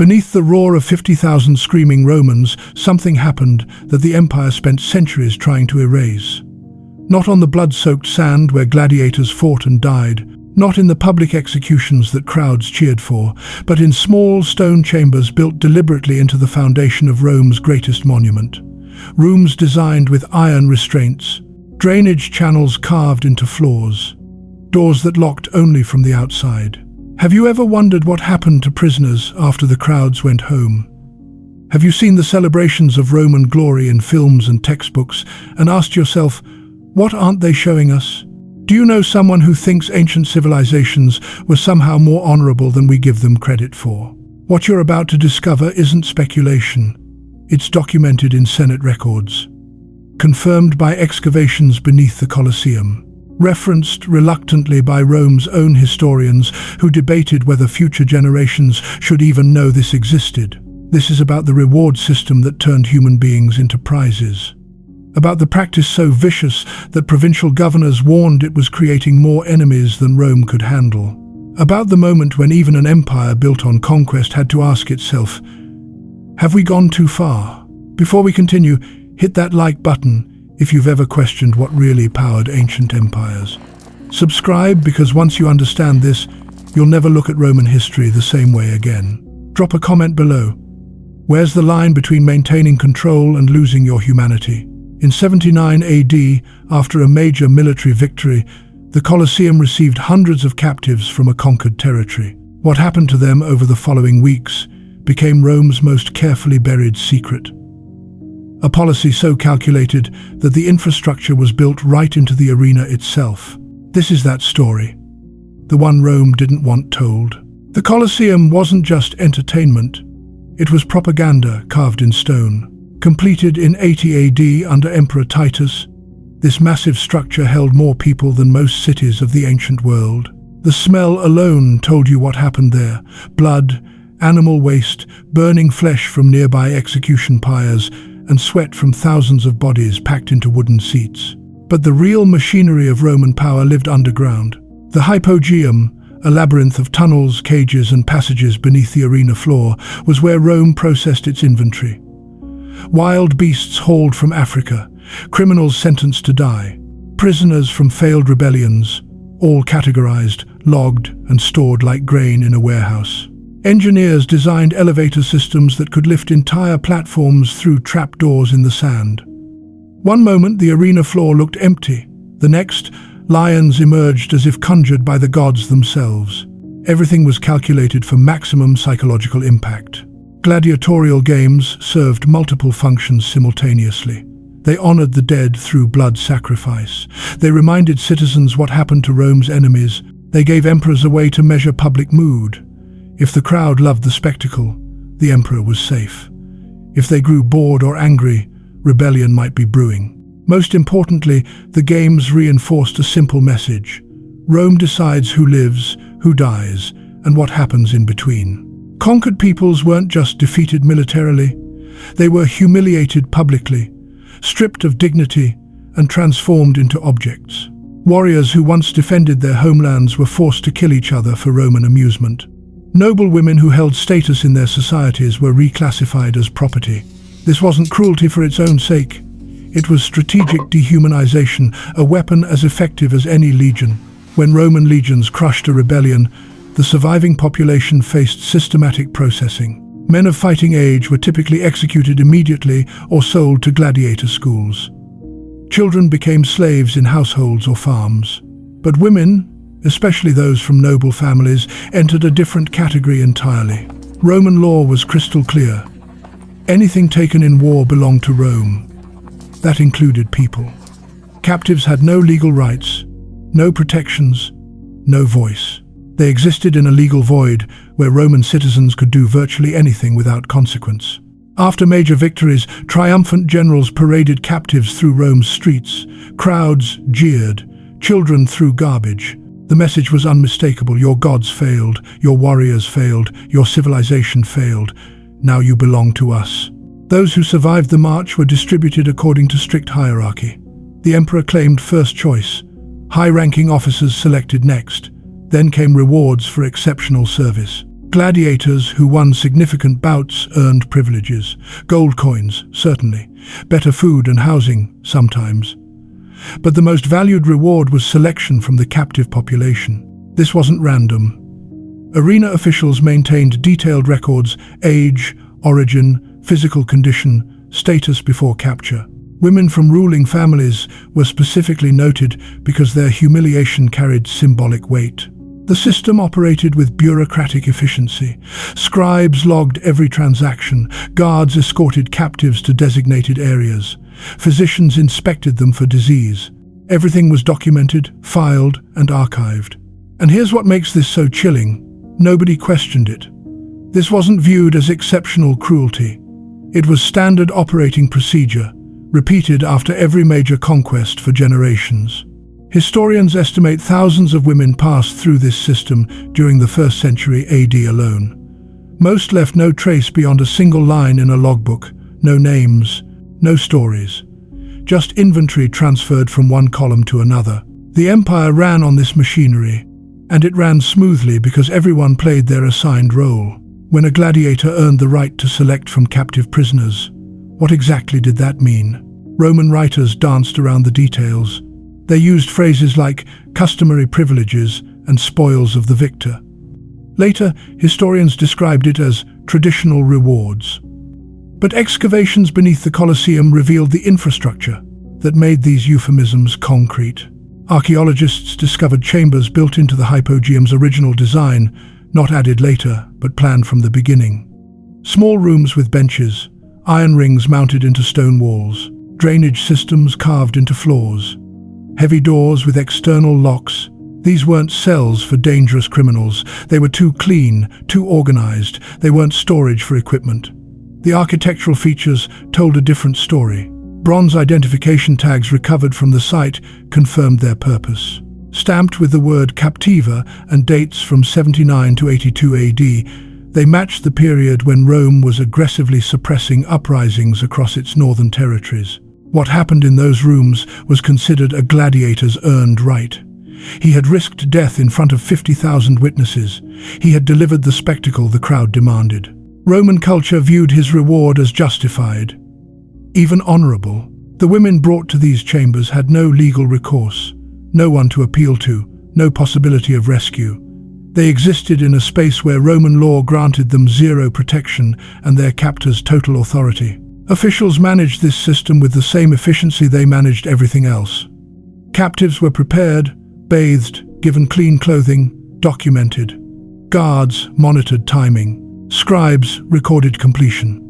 Beneath the roar of 50,000 screaming Romans, something happened that the empire spent centuries trying to erase. Not on the blood-soaked sand where gladiators fought and died, not in the public executions that crowds cheered for, but in small stone chambers built deliberately into the foundation of Rome's greatest monument. Rooms designed with iron restraints, drainage channels carved into floors, doors that locked only from the outside. Have you ever wondered what happened to prisoners after the crowds went home? Have you seen the celebrations of Roman glory in films and textbooks and asked yourself, what aren't they showing us? Do you know someone who thinks ancient civilizations were somehow more honorable than we give them credit for? What you're about to discover isn't speculation. It's documented in Senate records, confirmed by excavations beneath the Colosseum, referenced reluctantly by Rome's own historians who debated whether future generations should even know this existed. This is about the reward system that turned human beings into prizes. About the practice so vicious that provincial governors warned it was creating more enemies than Rome could handle. About the moment when even an empire built on conquest had to ask itself, have we gone too far? Before we continue, hit that like button if you've ever questioned what really powered ancient empires. Subscribe, because once you understand this, you'll never look at Roman history the same way again. Drop a comment below. Where's the line between maintaining control and losing your humanity? In 79 AD, after a major military victory, the Colosseum received hundreds of captives from a conquered territory. What happened to them over the following weeks became Rome's most carefully buried secret. A policy so calculated that the infrastructure was built right into the arena itself. This is that story, the one Rome didn't want told. The Colosseum wasn't just entertainment, it was propaganda carved in stone. Completed in 80 AD under Emperor Titus, this massive structure held more people than most cities of the ancient world. The smell alone told you what happened there: blood, animal waste, burning flesh from nearby execution pyres, and sweat from thousands of bodies packed into wooden seats. But the real machinery of Roman power lived underground. The hypogeum, a labyrinth of tunnels, cages, and passages beneath the arena floor, was where Rome processed its inventory. Wild beasts hauled from Africa, criminals sentenced to die, prisoners from failed rebellions, all categorized, logged, and stored like grain in a warehouse. Engineers designed elevator systems that could lift entire platforms through trapdoors in the sand. One moment the arena floor looked empty, the next, lions emerged as if conjured by the gods themselves. Everything was calculated for maximum psychological impact. Gladiatorial games served multiple functions simultaneously. They honored the dead through blood sacrifice. They reminded citizens what happened to Rome's enemies. They gave emperors a way to measure public mood. If the crowd loved the spectacle, the emperor was safe. If they grew bored or angry, rebellion might be brewing. Most importantly, the games reinforced a simple message: Rome decides who lives, who dies, and what happens in between. Conquered peoples weren't just defeated militarily, they were humiliated publicly, stripped of dignity, and transformed into objects. Warriors who once defended their homelands were forced to kill each other for Roman amusement. Noble women who held status in their societies were reclassified as property. This wasn't cruelty for its own sake. It was strategic dehumanization, a weapon as effective as any legion. When Roman legions crushed a rebellion, the surviving population faced systematic processing. Men of fighting age were typically executed immediately or sold to gladiator schools. Children became slaves in households or farms. But women, especially those from noble families, entered a different category entirely. Roman law was crystal clear. Anything taken in war belonged to Rome. That included people. Captives had no legal rights, no protections, no voice. They existed in a legal void where Roman citizens could do virtually anything without consequence. After major victories, triumphant generals paraded captives through Rome's streets. Crowds jeered, children threw garbage. The message was unmistakable: your gods failed, your warriors failed, your civilization failed. Now you belong to us. Those who survived the march were distributed according to strict hierarchy. The emperor claimed first choice. High-ranking officers selected next. Then came rewards for exceptional service. Gladiators who won significant bouts earned privileges. Gold coins, certainly. Better food and housing, sometimes. But the most valued reward was selection from the captive population. This wasn't random. Arena officials maintained detailed records: age, origin, physical condition, status before capture. Women from ruling families were specifically noted because their humiliation carried symbolic weight. The system operated with bureaucratic efficiency. Scribes logged every transaction. Guards escorted captives to designated areas. Physicians inspected them for disease. Everything was documented, filed, and archived. And here's what makes this so chilling. Nobody questioned it. This wasn't viewed as exceptional cruelty. It was standard operating procedure, repeated after every major conquest for generations. Historians estimate thousands of women passed through this system during the 1st century AD alone. Most left no trace beyond a single line in a logbook, no names, no stories. Just inventory transferred from one column to another. The empire ran on this machinery, and it ran smoothly because everyone played their assigned role. When a gladiator earned the right to select from captive prisoners, what exactly did that mean? Roman writers danced around the details. They used phrases like customary privileges and spoils of the victor. Later, historians described it as traditional rewards. But excavations beneath the Colosseum revealed the infrastructure that made these euphemisms concrete. Archaeologists discovered chambers built into the hypogeum's original design, not added later, but planned from the beginning. Small rooms with benches, iron rings mounted into stone walls, drainage systems carved into floors, heavy doors with external locks. These weren't cells for dangerous criminals. They were too clean, too organized. They weren't storage for equipment. The architectural features told a different story. Bronze identification tags recovered from the site confirmed their purpose. Stamped with the word captiva and dates from 79 to 82 AD, they matched the period when Rome was aggressively suppressing uprisings across its northern territories. What happened in those rooms was considered a gladiator's earned right. He had risked death in front of 50,000 witnesses. He had delivered the spectacle the crowd demanded. Roman culture viewed his reward as justified, even honorable. The women brought to these chambers had no legal recourse, no one to appeal to, no possibility of rescue. They existed in a space where Roman law granted them zero protection and their captors total authority. Officials managed this system with the same efficiency they managed everything else. Captives were prepared, bathed, given clean clothing, documented. Guards monitored timing. Scribes recorded completion.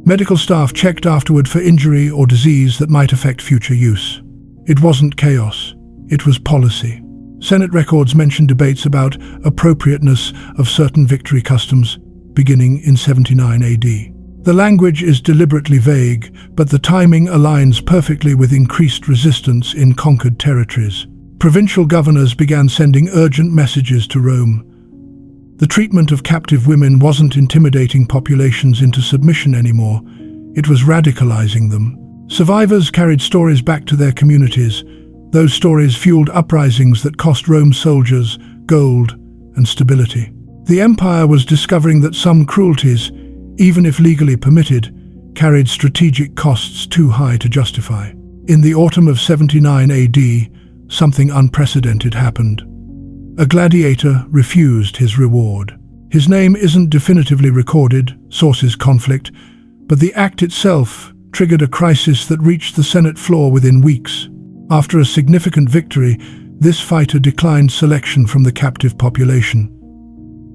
Medical staff checked afterward for injury or disease that might affect future use. It wasn't chaos, it was policy. Senate records mention debates about appropriateness of certain victory customs beginning in 79 AD. The language is deliberately vague, but the timing aligns perfectly with increased resistance in conquered territories. Provincial governors began sending urgent messages to Rome. The treatment of captive women wasn't intimidating populations into submission anymore, it was radicalizing them. Survivors carried stories back to their communities. Those stories fueled uprisings that cost Rome soldiers, gold, and stability. The empire was discovering that some cruelties, even if legally permitted, carried strategic costs too high to justify. In the autumn of 79 AD, something unprecedented happened. A gladiator refused his reward. His name isn't definitively recorded, sources conflict, but the act itself triggered a crisis that reached the Senate floor within weeks. After a significant victory, this fighter declined selection from the captive population.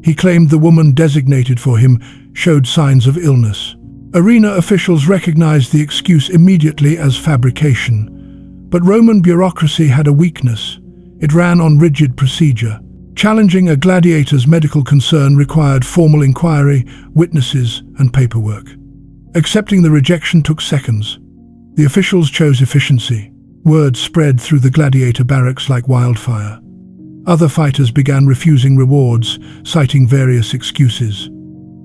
He claimed the woman designated for him showed signs of illness. Arena officials recognized the excuse immediately as fabrication. But Roman bureaucracy had a weakness. It ran on rigid procedure. Challenging a gladiator's medical concern required formal inquiry, witnesses, and paperwork. Accepting the rejection took seconds. The officials chose efficiency. Word spread through the gladiator barracks like wildfire. Other fighters began refusing rewards, citing various excuses.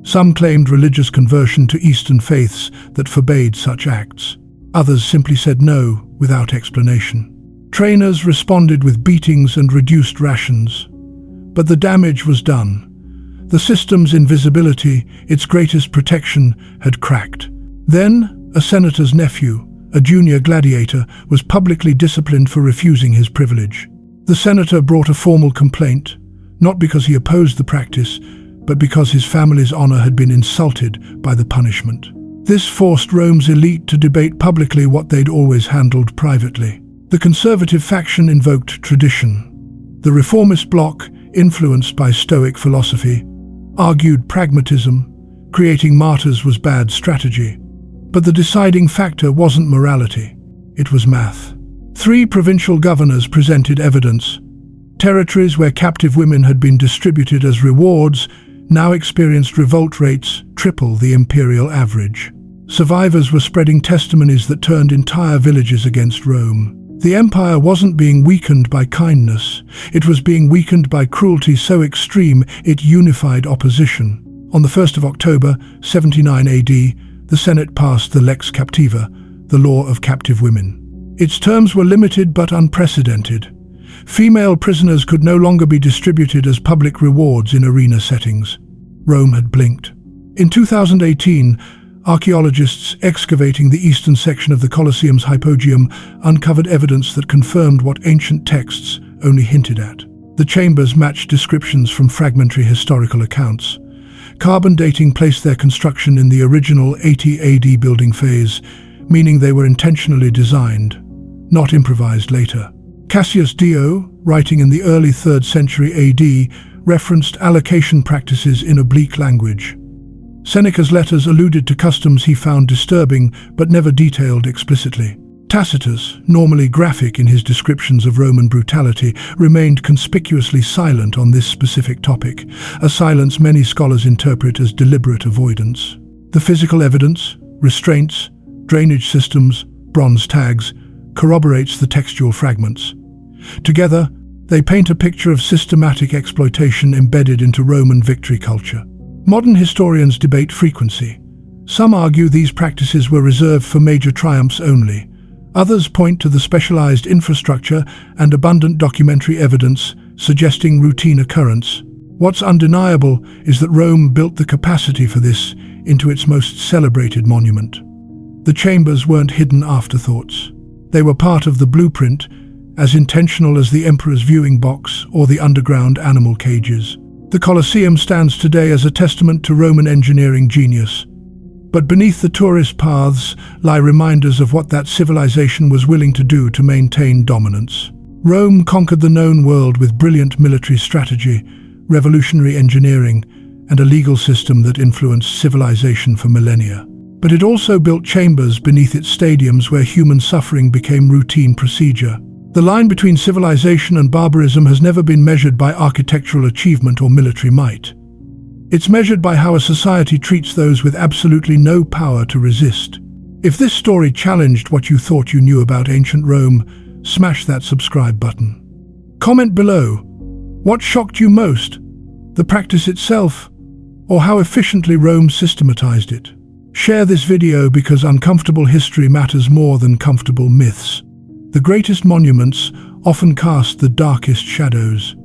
Some claimed religious conversion to Eastern faiths that forbade such acts. Others simply said no without explanation. Trainers responded with beatings and reduced rations. But the damage was done. The system's invisibility, its greatest protection, had cracked. Then, a senator's nephew, a junior gladiator, was publicly disciplined for refusing his privilege. The senator brought a formal complaint, not because he opposed the practice, but because his family's honor had been insulted by the punishment. This forced Rome's elite to debate publicly what they'd always handled privately. The conservative faction invoked tradition. The reformist bloc, influenced by Stoic philosophy, argued pragmatism. Creating martyrs was bad strategy. But the deciding factor wasn't morality, it was math. 3 provincial governors presented evidence. Territories where captive women had been distributed as rewards now experienced revolt rates triple the imperial average. Survivors were spreading testimonies that turned entire villages against Rome. The empire wasn't being weakened by kindness, it was being weakened by cruelty so extreme it unified opposition. On the 1st of October, 79 AD, the Senate passed the Lex Captiva, the law of captive women. Its terms were limited but unprecedented. Female prisoners could no longer be distributed as public rewards in arena settings. Rome had blinked. In 2018, archaeologists excavating the eastern section of the Colosseum's hypogeum uncovered evidence that confirmed what ancient texts only hinted at. The chambers matched descriptions from fragmentary historical accounts. Carbon dating placed their construction in the original 80 AD building phase, meaning they were intentionally designed, not improvised later. Cassius Dio, writing in the early 3rd century AD, referenced allocation practices in oblique language. Seneca's letters alluded to customs he found disturbing but never detailed explicitly. Tacitus, normally graphic in his descriptions of Roman brutality, remained conspicuously silent on this specific topic, a silence many scholars interpret as deliberate avoidance. The physical evidence, restraints, drainage systems, bronze tags, corroborates the textual fragments. Together, they paint a picture of systematic exploitation embedded into Roman victory culture. Modern historians debate frequency. Some argue these practices were reserved for major triumphs only. Others point to the specialized infrastructure and abundant documentary evidence suggesting routine occurrence. What's undeniable is that Rome built the capacity for this into its most celebrated monument. The chambers weren't hidden afterthoughts. They were part of the blueprint, as intentional as the emperor's viewing box or the underground animal cages. The Colosseum stands today as a testament to Roman engineering genius. But beneath the tourist paths lie reminders of what that civilization was willing to do to maintain dominance. Rome conquered the known world with brilliant military strategy, revolutionary engineering, and a legal system that influenced civilization for millennia. But it also built chambers beneath its stadiums where human suffering became routine procedure. The line between civilization and barbarism has never been measured by architectural achievement or military might. It's measured by how a society treats those with absolutely no power to resist. If this story challenged what you thought you knew about ancient Rome, smash that subscribe button. Comment below. What shocked you most? The practice itself, or how efficiently Rome systematized it? Share this video because uncomfortable history matters more than comfortable myths. The greatest monuments often cast the darkest shadows.